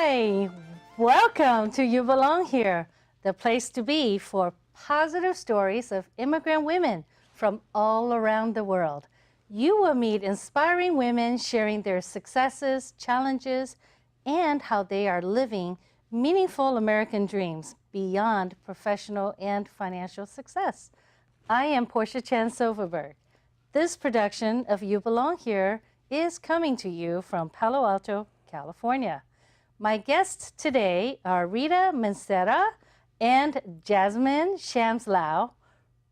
Hi, welcome to You Belong Here, the place to be for positive stories of immigrant women from all around the world. You will meet inspiring women sharing their successes, challenges, and how they are living meaningful American dreams beyond professional and financial success. I am Porcia Chen Silverberg. This production of You Belong Here is coming to you from Palo Alto, California. My guests today are Rita Mancera and Jessamyn Shaws-Lau.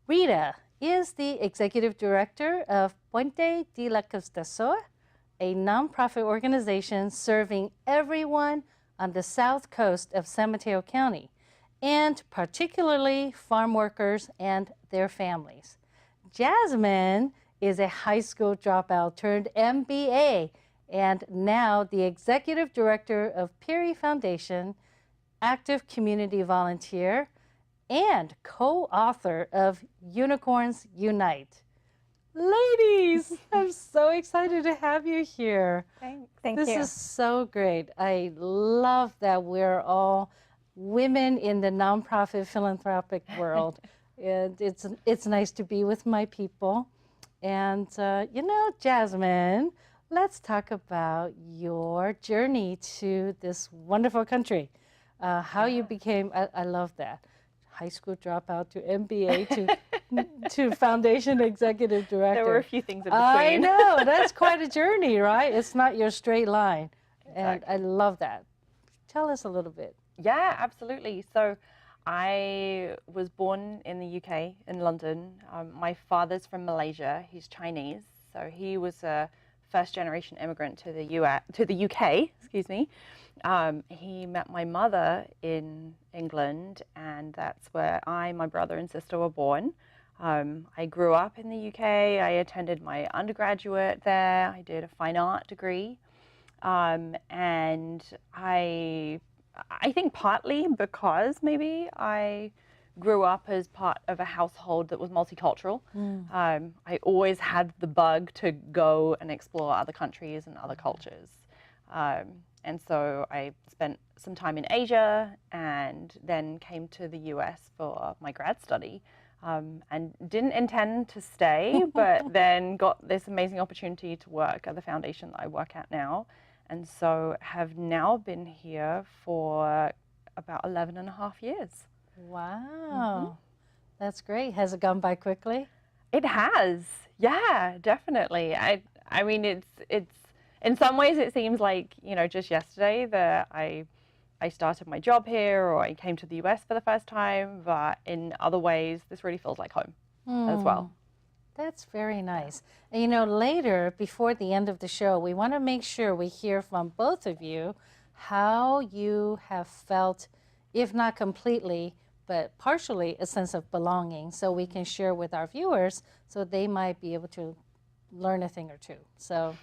Rita is the executive director of Puente de la Costa Sur, a nonprofit organization serving everyone on the south coast of San Mateo County, and particularly farm workers and their families. Jessamyn is a high school dropout turned MBA and now the executive director of Peary Foundation, active community volunteer, and co-author of Unicorns Unite. Ladies, I'm so excited to have you here. Thank you. This is so great. I love that we're all women in the nonprofit philanthropic world. And it's nice to be with my people. And Jessamyn, let's talk about your journey to this wonderful country. How you became, I love that, high school dropout to MBA to foundation executive director. There were a few things in between. I know, that's quite a journey, right? It's not your straight line. Exactly. And I love that. Tell us a little bit. Yeah, absolutely. So I was born in the UK, in London. My father's from Malaysia. He's Chinese. So he was a first-generation immigrant to the UK, excuse me. He met my mother in England, and that's where my brother and sister were born. I grew up in the UK. I attended my undergraduate there. I did a fine art degree. And I think partly because maybe I grew up as part of a household that was multicultural. I always had the bug to go and explore other countries and other cultures. And so I spent some time in Asia and then came to the US for my grad study and didn't intend to stay, but then got this amazing opportunity to work at the foundation that I work at now. And so have now been here for about 11 and a half years. Wow, that's great. Has it gone by quickly? It has, yeah, definitely. I mean, it's in some ways it seems like, just yesterday that I started my job here or I came to the US for the first time, but in other ways, this really feels like home as well. That's very nice. And later, before the end of the show, we want to make sure we hear from both of you how you have felt, if not completely, but partially a sense of belonging, so we can share with our viewers so they might be able to learn a thing or two. So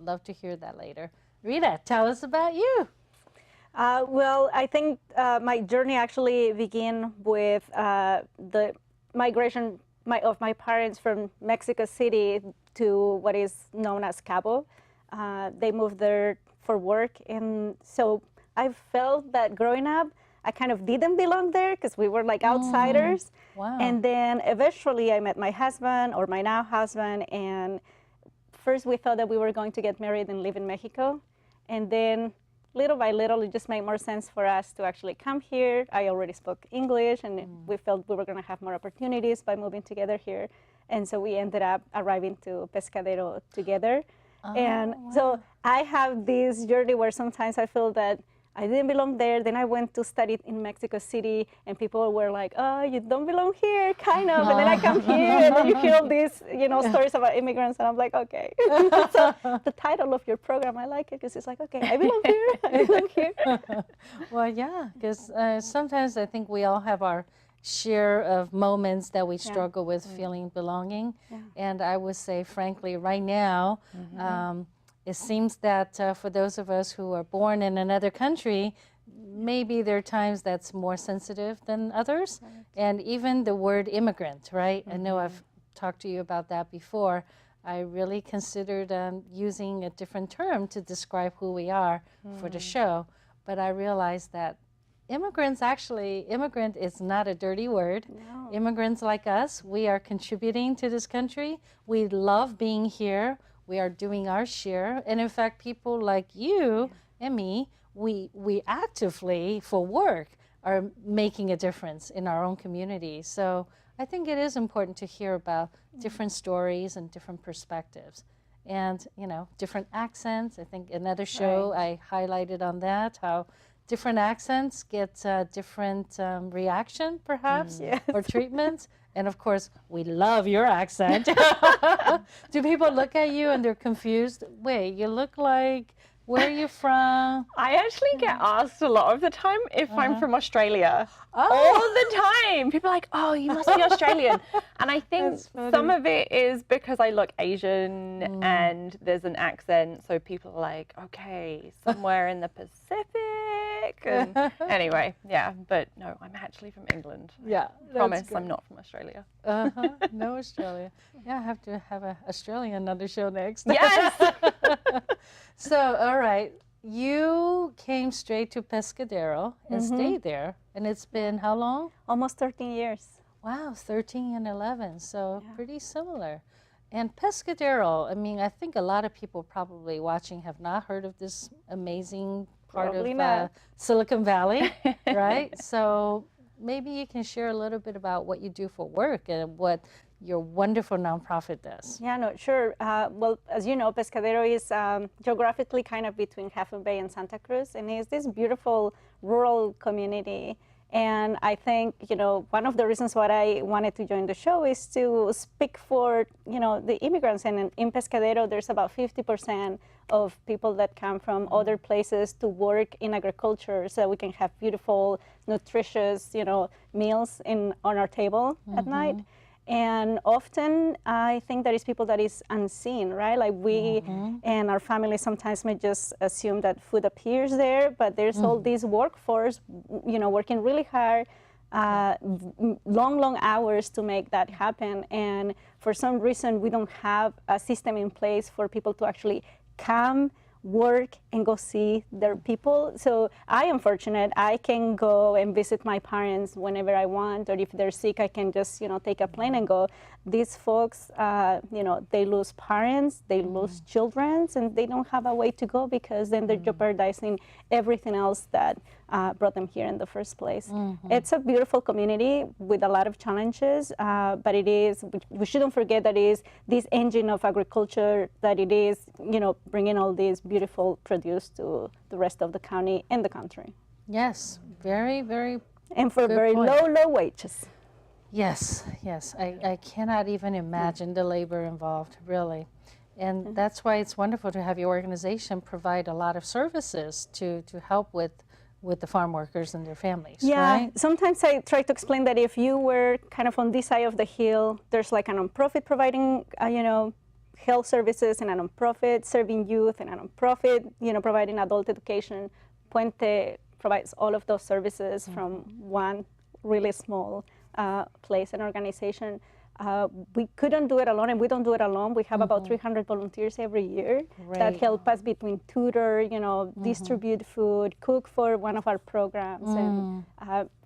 love to hear that later. Rita, tell us about you. Well, I think my journey actually began with the migration of my parents from Mexico City to what is known as Cabo. They moved there for work, and so I felt that growing up, I kind of didn't belong there because we were like outsiders. Wow. And then eventually I met my husband, or my now husband, and first we thought that we were going to get married and live in Mexico. And then little by little, it just made more sense for us to actually come here. I already spoke English, and we felt we were going to have more opportunities by moving together here. And so we ended up arriving to Pescadero together. And so I have this journey where sometimes I feel that I didn't belong there. Then I went to study in Mexico City, and people were like, "Oh, you don't belong here," kind of. And then I come here, and then you hear all these, stories about immigrants, and I'm like, okay. So the title of your program, I like it because it's like, okay, I belong here. I belong here. Well, yeah, because sometimes I think we all have our share of moments that we struggle with feeling belonging. Yeah. And I would say, frankly, right now, it seems that for those of us who are born in another country, maybe there are times that's more sensitive than others. Right. And even the word immigrant, right? I know I've talked to you about that before. I really considered using a different term to describe who we are for the show. but I realized that immigrant is not a dirty word. No. Immigrants like us, we are contributing to this country. We love being here. We are doing our share. And in fact, people like you and me, we actively, for work, are making a difference in our own community. So I think it is important to hear about different stories and different perspectives. And, different accents. I think another show I highlighted on that, how different accents get different reaction, perhaps, or treatments. And of course, we love your accent. Do people look at you and they're confused? Wait, you look like, where are you from? I actually get asked a lot of the time if I'm from Australia. Oh. All the time. People are like, oh, you must be Australian. And I think some of it is because I look Asian and there's an accent. So people are like, okay, somewhere in the Pacific. And anyway, yeah. But no, I'm actually from England. Yeah. I promise I'm not from Australia. No Australia. Yeah, I have to have an Australian another show next. Yes. So, all right. You came straight to Pescadero and stayed there. And it's been how long? Almost 13 years. Wow, 13 and 11. So pretty similar. And Pescadero, I mean, I think a lot of people probably watching have not heard of this amazing part of Silicon Valley, right? So maybe you can share a little bit about what you do for work and what your wonderful nonprofit does. Yeah, no, sure. Well, as you know, Pescadero is geographically kind of between Half Bay and Santa Cruz, and it's this beautiful rural community. And I think, one of the reasons why I wanted to join the show is to speak for, the immigrants. And in Pescadero, there's about 50% of people that come from other places to work in agriculture, so we can have beautiful, nutritious, meals on our table at night. And often I think there is people that is unseen, right? Like we and our family sometimes may just assume that food appears there, but there's all this workforce, working really hard, long hours to make that happen. And for some reason, we don't have a system in place for people to actually come, work, and go see their people. So I am fortunate. I can go and visit my parents whenever I want, or if they're sick, I can just, take a plane and go. These folks, they lose parents, they lose children, and they don't have a way to go because then they're jeopardizing everything else that brought them here in the first place. It's a beautiful community with a lot of challenges, but we shouldn't forget that it is this engine of agriculture, that it is, bringing all this beautiful produce to the rest of the county and the country. Yes, very, very. And for very low wages. Yes. I cannot even imagine the labor involved, really. And that's why it's wonderful to have your organization provide a lot of services to help with the farm workers and their families, right? Sometimes I try to explain that if you were kind of on this side of the hill, there's like a nonprofit providing, health services, and a nonprofit serving youth, and a nonprofit, providing adult education. Puente provides all of those services from one really small place and organization. We couldn't do it alone, and we don't do it alone. We have about 300 volunteers every year that help us between tutor, distribute food, cook for one of our programs, and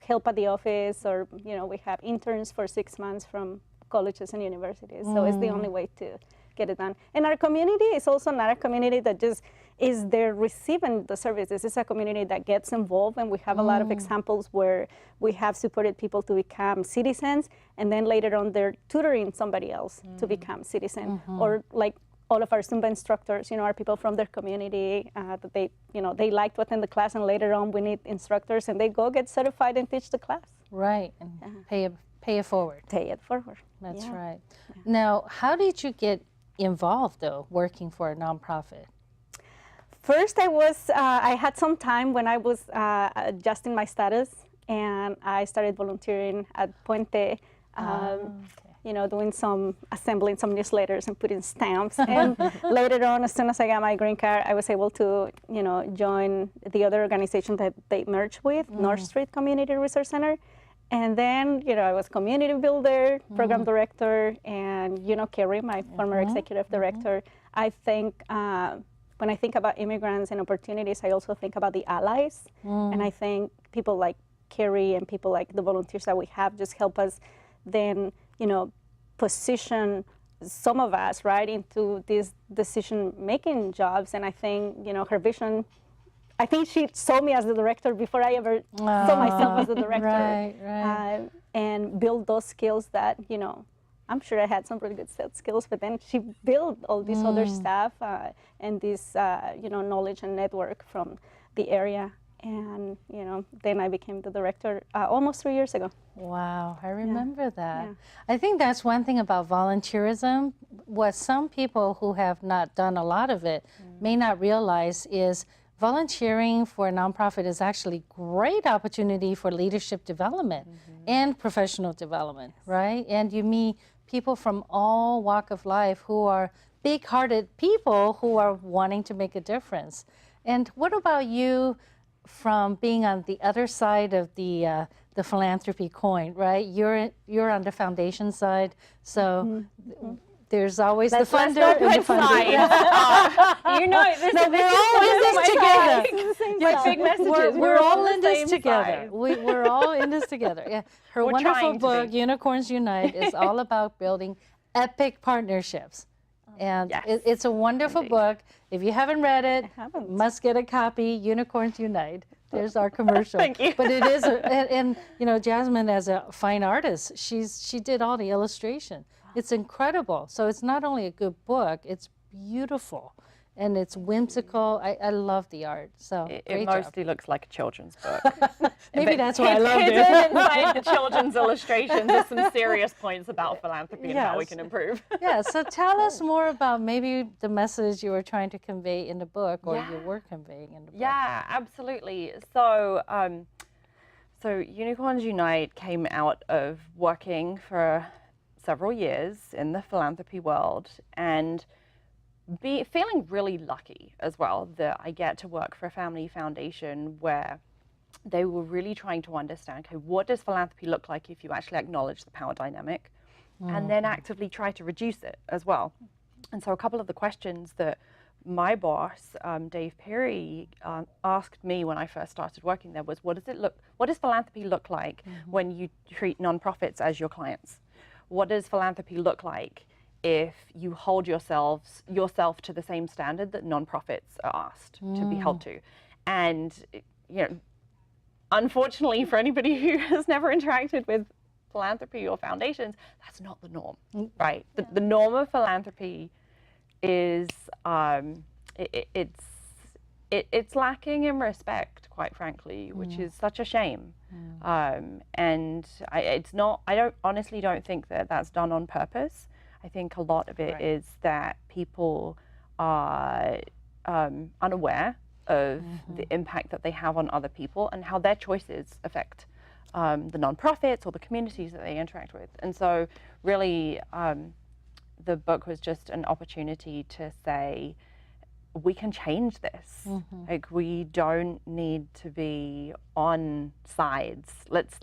help at the office, or, we have interns for 6 months from colleges and universities. So it's the only way to get it done. And our community is also not a community that just is there receiving the services. It's a community that gets involved, and we have a lot of examples where we have supported people to become citizens, and then later on they're tutoring somebody else to become citizen. Or like all of our Zumba instructors, are people from their community that they liked what in the class, and later on we need instructors, and they go get certified and teach the class. Right, and pay it forward. Pay it forward. That's right. Now, how did you get involved, though, working for a nonprofit? First, I had some time when I was adjusting my status, and I started volunteering at Puente, assembling some newsletters and putting stamps. And later on, as soon as I got my green card, I was able to, join the other organization that they merged with, North Street Community Resource Center. And then, I was community builder, program director, and, Kerry, my former executive director, I think when I think about immigrants and opportunities, I also think about the allies. And I think people like Carrie and people like the volunteers that we have just help us then, position some of us, right, into these decision-making jobs. And I think, her vision, I think she saw me as the director before I ever saw myself as the director. Right. And build those skills that, I'm sure I had some really good sales skills, but then she built all this other stuff and this, knowledge and network from the area. And, then I became the director almost 3 years ago. Wow, I remember that. Yeah. I think that's one thing about volunteerism. What some people who have not done a lot of it may not realize is volunteering for a nonprofit is actually a great opportunity for leadership development and professional development, right? And you meet people from all walk of life who are big-hearted people who are wanting to make a difference. And what about you from being on the other side of the philanthropy coin, right? You're on the foundation side, so there's always the funder and the funder. We're all in this together. Like big messages. We're all in this together. We're all in this together. Yeah. Her wonderful book, Unicorns Unite, is all about building epic partnerships. And it's a wonderful book. If you haven't read it, must get a copy, Unicorns Unite. There's our commercial. Thank you. But it is, and Jessamyn, as a fine artist, she did all the illustration. It's incredible. So it's not only a good book, it's beautiful. And it's whimsical. I love the art. So it mostly looks like a children's book. Maybe that's why I loved it. Inside the children's illustrations, there's some serious points about philanthropy and how we can improve. Yeah. So tell us more about maybe the message you were trying to convey in the book, or you were conveying in the book. Yeah, absolutely. So, so Unicorns Unite came out of working for several years in the philanthropy world and feeling really lucky as well that I get to work for a family foundation where they were really trying to understand, okay, what does philanthropy look like if you actually acknowledge the power dynamic and then actively try to reduce it as well. And so a couple of the questions that my boss, Dave Perry, asked me when I first started working there was, what does philanthropy look like when you treat nonprofits as your clients? What does philanthropy look like if you hold yourself to the same standard that nonprofits are asked to be held to? And unfortunately for anybody who has never interacted with philanthropy or foundations, that's not the norm, right? The norm of philanthropy is it's lacking in respect, quite frankly, which is such a shame. And I honestly don't think that that's done on purpose. I think a lot of it is that people are unaware of the impact that they have on other people and how their choices affect the nonprofits or the communities that they interact with. And so really the book was just an opportunity to say, we can change this. Like, we don't need to be on sides. Let's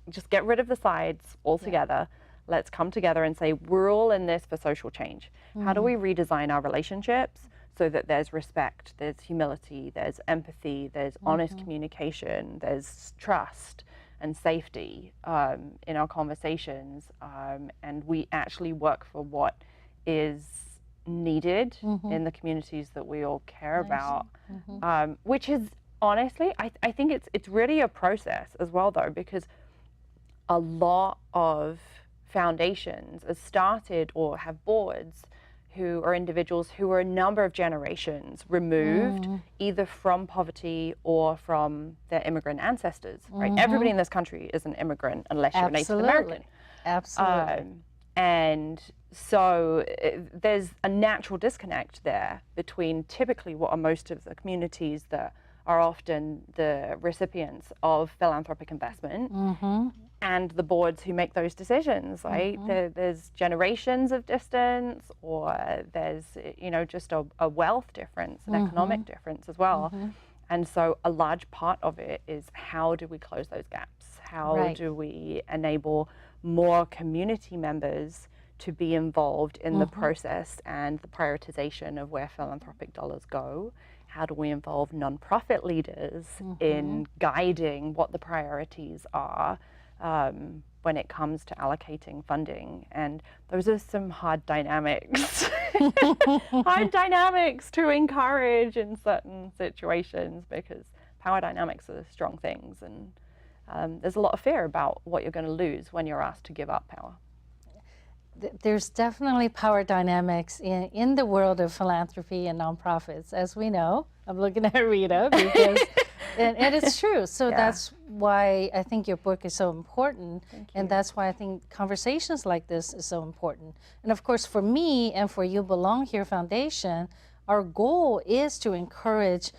just get rid of the sides altogether. Let's come together and say, we're all in this for social change. How do we redesign our relationships so that there's respect, there's humility, there's empathy, there's honest communication, there's trust and safety in our conversations, and we actually work for what is needed in the communities that we all care about, which is honestly, I think it's really a process as well, though, because a lot of foundations are started or have boards who are individuals who are a number of generations removed either from poverty or from their immigrant ancestors, right? Everybody in this country is an immigrant unless you're Native American. Absolutely. And so there's a natural disconnect there between typically what are most of the communities that are often the recipients of philanthropic investment and the boards who make those decisions, right? There's generations of distance, or there's, just a wealth difference, an economic difference as well. And so a large part of it is, how do we close those gaps? How do we enable more community members to be involved in the process and the prioritization of where philanthropic dollars go? How do we involve nonprofit leaders in guiding what the priorities are when it comes to allocating funding? And those are some hard dynamics, hard dynamics to encourage in certain situations, because power dynamics are strong things, and there's a lot of fear about what you're going to lose when you're asked to give up power. There's definitely power dynamics in the world of philanthropy and nonprofits, as we know. I'm looking at Rita because, and it's true. So that's why I think your book is so important, and that's why I think conversations like this is so important. And of course, for me and for You Belong Here Foundation, our goal is to encourage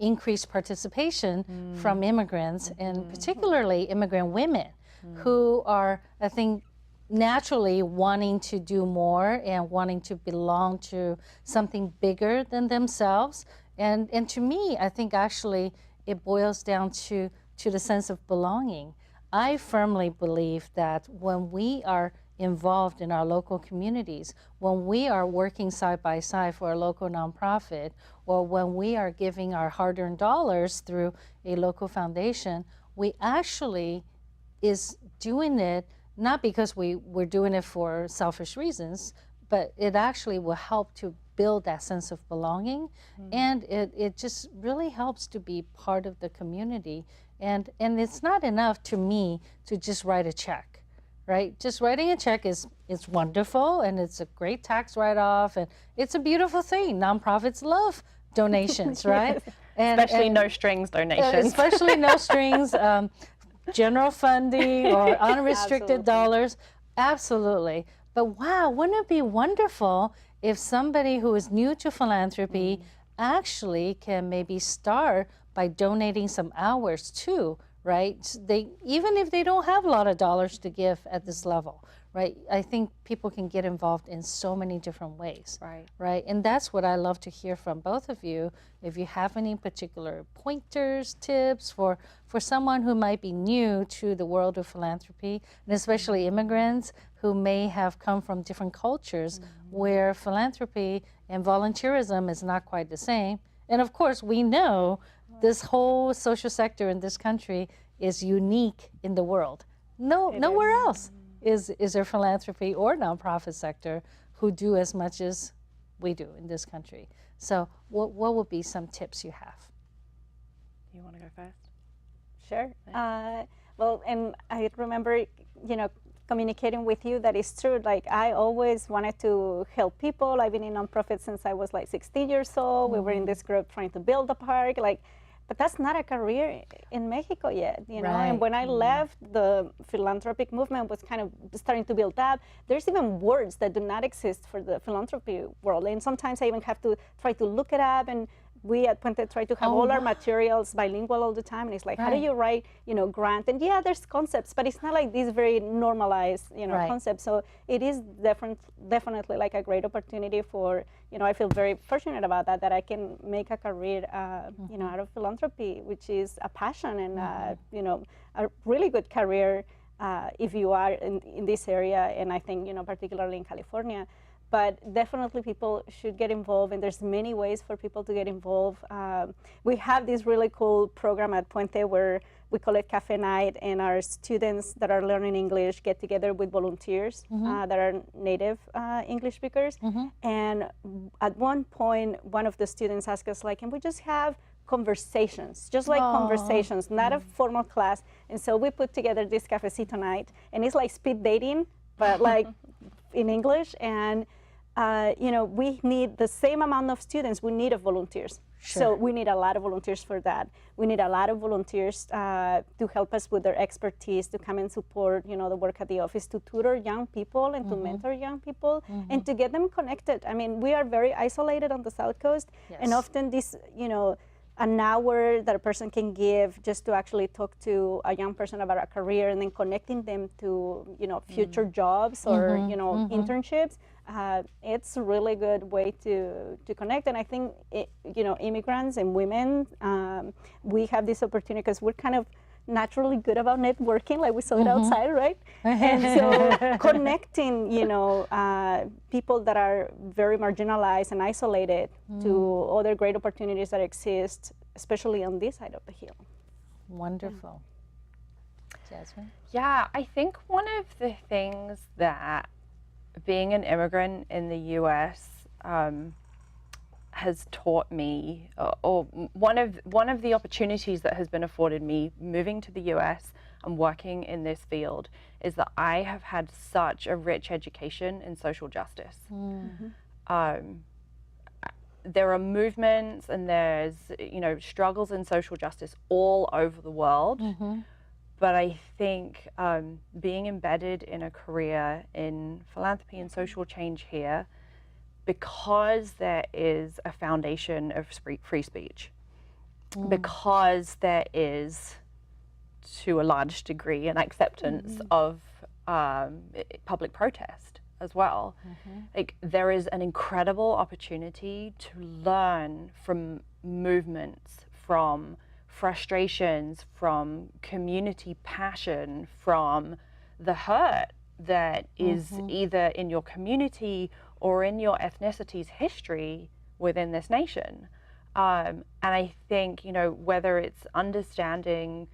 increased participation from immigrants, and particularly immigrant women who are, I think, naturally wanting to do more and wanting to belong to something bigger than themselves. And to me, I think actually it boils down to the sense of belonging. I firmly believe that when we are involved in our local communities, when we are working side by side for a local nonprofit, or when we are giving our hard-earned dollars through a local foundation, we actually is doing it not because we're doing it for selfish reasons, but it actually will help to build that sense of belonging. And it just really helps to be part of the community. And it's not enough to me to just write a check, right? Just writing a check is wonderful, and it's a great tax write-off, and it's a beautiful thing. Nonprofits love donations, right? Especially no strings donations. Especially no strings. General funding or unrestricted dollars, absolutely. But wow, wouldn't it be wonderful if somebody who is new to philanthropy actually can maybe start by donating some hours too, right? Even if they don't have a lot of dollars to give at this level, right? I think people can get involved in so many different ways, right? And that's what I love to hear from both of you. If you have any particular pointers, tips for someone who might be new to the world of philanthropy, and especially immigrants who may have come from different cultures where philanthropy and volunteerism is not quite the same. And of course, we know this whole social sector in this country is unique in the world. Nowhere else is there philanthropy or nonprofit sector who do as much as we do in this country. So what would be some tips you have? You want to go first? Sure. Well, and I remember, communicating with you that it's true. Like, I always wanted to help people. I've been in nonprofit since I was like 16 years old. We were in this group trying to build a park, but that's not a career in Mexico yet, you know. And when I left, the philanthropic movement was kind of starting to build up. There's even words that do not exist for the philanthropy world, and sometimes I even have to try to look it up. And we at Puente try to have all our materials bilingual all the time, and it's like, how do you write, grant? And yeah, there's concepts, but it's not like these very normalized, concepts. So it is definitely like a great opportunity for, I feel very fortunate about that I can make a career, out of philanthropy, which is a passion and, a really good career if you are in this area, and I think, particularly in California. But definitely people should get involved, and there's many ways for people to get involved. We have this really cool program at Puente where we call it Cafe Night, and our students that are learning English get together with volunteers that are native English speakers. And at one point, one of the students asked us, can we just have conversations, just like conversations, not a formal class? And so we put together this cafecito night, and it's like speed dating, but like in English. And we need the same amount of students we need of volunteers. So we need a lot of volunteers for that. We need a lot of volunteers to help us with their expertise, to come and support, the work at the office, to tutor young people and to mentor young people and to get them connected. I mean, we are very isolated on the South Coast, and often this, an hour that a person can give just to actually talk to a young person about a career and then connecting them to, future jobs or, internships. It's a really good way to connect. And I think, immigrants and women, we have this opportunity because we're kind of naturally good about networking, like we saw it outside, right? And so connecting, people that are very marginalized and isolated to other great opportunities that exist, especially on this side of the hill. Wonderful. Jessamyn? Yeah, I think one of the things that being an immigrant in the U.S. Has taught me, or one of the opportunities that has been afforded me moving to the U.S. and working in this field is that I have had such a rich education in social justice. There are movements and there's struggles in social justice all over the world. But I think being embedded in a career in philanthropy and social change here, because there is a foundation of free speech, because there is, to a large degree, an acceptance of public protest as well. Like, there is an incredible opportunity to learn from movements, from frustrations, from community passion, from the hurt that is either in your community or in your ethnicity's history within this nation. And I think, whether it's understanding,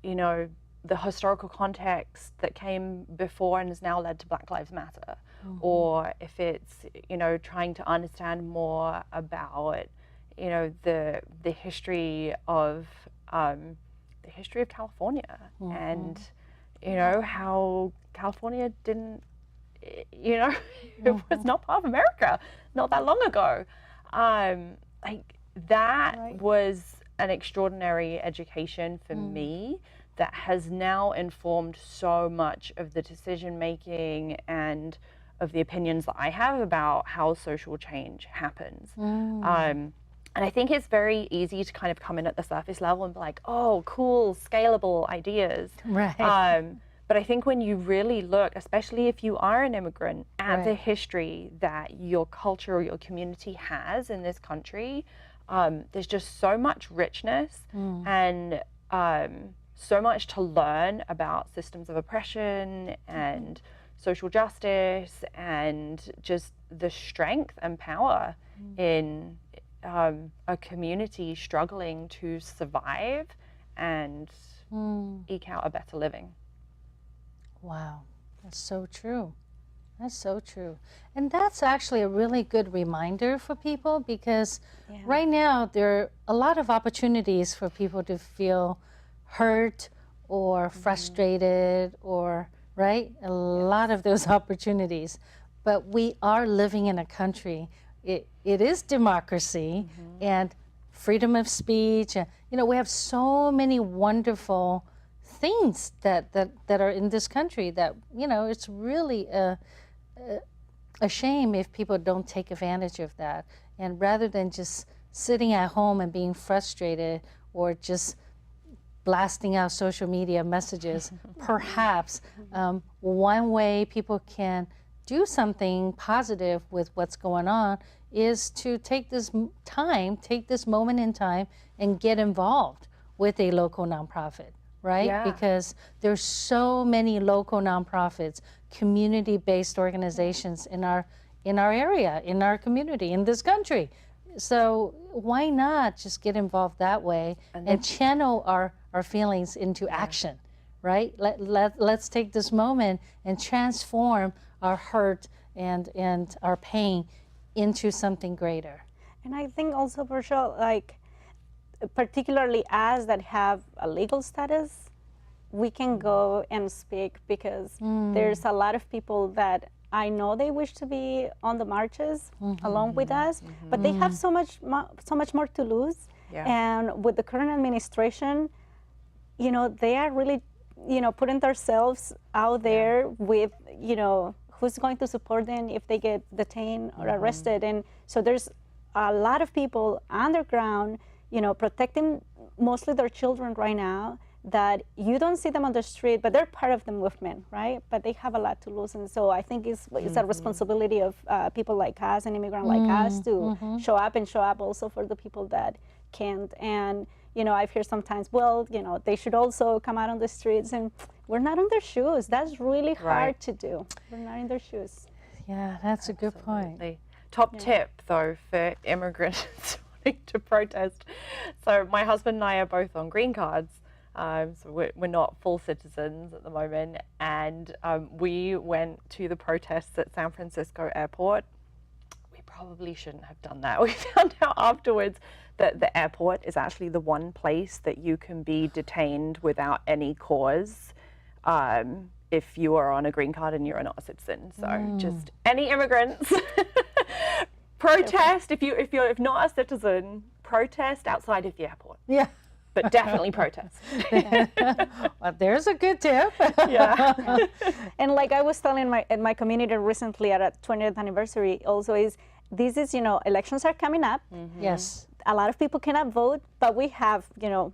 the historical context that came before and has now led to Black Lives Matter, or if it's, trying to understand more about, the history of California, and how California didn't, it was not part of America not that long ago. Like, that was an extraordinary education for me that has now informed so much of the decision making and of the opinions that I have about how social change happens. And I think it's very easy to kind of come in at the surface level and be like, oh, cool, scalable ideas. Right. But I think when you really look, especially if you are an immigrant, at the history that your culture or your community has in this country, there's just so much richness and so much to learn about systems of oppression and social justice and just the strength and power in a community struggling to survive and eke out a better living. Wow, that's so true. That's so true. And that's actually a really good reminder for people, because right now there are a lot of opportunities for people to feel hurt or frustrated or, right? A lot of those opportunities. But we are living in a country, it is democracy and freedom of speech. And, we have so many wonderful things that are in this country that, it's really a shame if people don't take advantage of that. And rather than just sitting at home and being frustrated or just blasting out social media messages, perhaps one way people can do something positive with what's going on is to take this moment in time and get involved with a local nonprofit. Right? Yeah. Because there's so many local nonprofits, community-based organizations in our area, in our community, in this country. So why not just get involved that way and channel our feelings into action, right? Let's take this moment and transform our hurt and our pain into something greater. And I think also, Porcia, like, particularly us that have a legal status, we can go and speak, because there's a lot of people that I know they wish to be on the marches along with us, but they have so much more to lose. And with the current administration, they are really, putting themselves out there with, who's going to support them if they get detained or arrested. And so there's a lot of people underground, protecting mostly their children right now, that you don't see them on the street, but they're part of the movement, right? But they have a lot to lose. And so I think it's a responsibility of people like us, and immigrants like us, to show up also for the people that can't. And, I've heard sometimes, well, they should also come out on the streets, and we're not in their shoes. That's really hard to do. We're not in their shoes. Yeah, that's a good point. Absolutely. Top tip, though, for immigrants wanting to protest. So my husband and I are both on green cards. So we're not full citizens at the moment. And we went to the protests at San Francisco airport. We probably shouldn't have done that. We found out afterwards that the airport is actually the one place that you can be detained without any cause. If you are on a green card and you're not a citizen. So just any immigrants, protest. If you're not a citizen, protest outside of the airport. Yeah. But definitely protest. Well, there's a good tip. Yeah. And like I was telling my community recently at a 20th anniversary also elections are coming up. Yes. A lot of people cannot vote, but we have,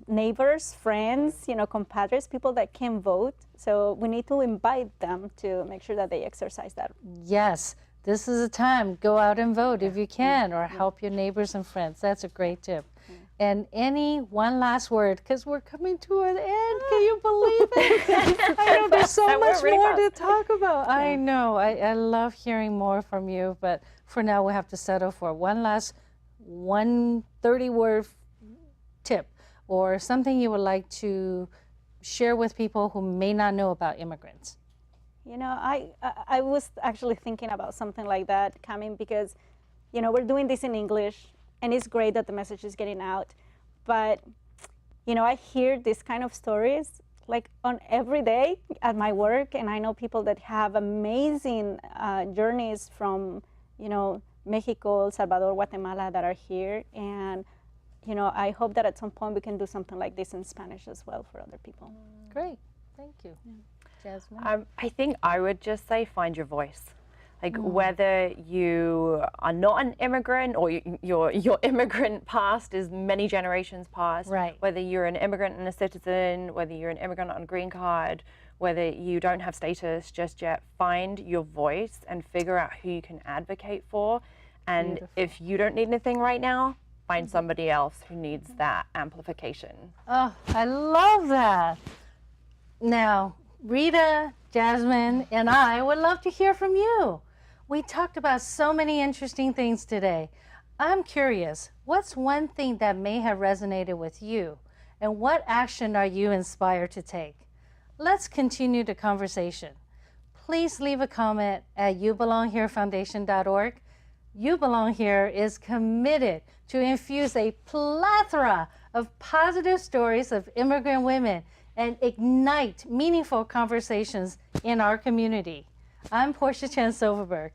neighbors, friends, compadres, people that can vote. So we need to invite them to make sure that they exercise that. Yes. This is a time. Go out and vote if you can, or help your neighbors and friends. That's a great tip. And one last word, because we're coming to an end. Can you believe it? I know there's so much more to talk about. I know. I love hearing more from you, but for now we have to settle for one last 30-word tip or something you would like to share with people who may not know about immigrants. I was actually thinking about something like that coming because, we're doing this in English, and it's great that the message is getting out. But, I hear these kind of stories like on every day at my work, and I know people that have amazing journeys from, Mexico, El Salvador, Guatemala that are here. And, I hope that at some point we can do something like this in Spanish as well for other people. Great. Thank you. Jessamyn? I think I would just say find your voice. Like whether you are not an immigrant or your immigrant past is many generations past, right. Whether you're an immigrant and a citizen, whether you're an immigrant on a green card, whether you don't have status just yet, find your voice and figure out who you can advocate for. And if you don't need anything right now, find somebody else who needs that amplification. Oh, I love that. Now, Rita, Jessamyn, and I would love to hear from you. We talked about so many interesting things today. I'm curious, what's one thing that may have resonated with you, and what action are you inspired to take? Let's continue the conversation. Please leave a comment at youbelongherefoundation.org. You Belong Here is committed to infuse a plethora of positive stories of immigrant women and ignite meaningful conversations in our community. I'm Porcia Chen Silverberg.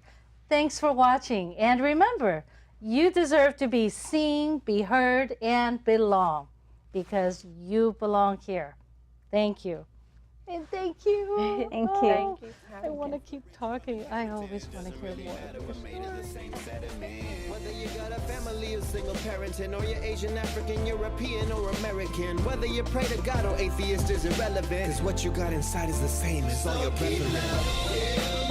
Thanks for watching, and remember, you deserve to be seen, be heard, and belong, because you belong here. Thank you. And thank you. Thank you. Oh, I want to keep talking. I always want to hear more. Whether you got a family or single parenting, or you're Asian, African, European, or American, whether you pray to God or atheist is irrelevant, 'cause what you got inside is the same as all your preference.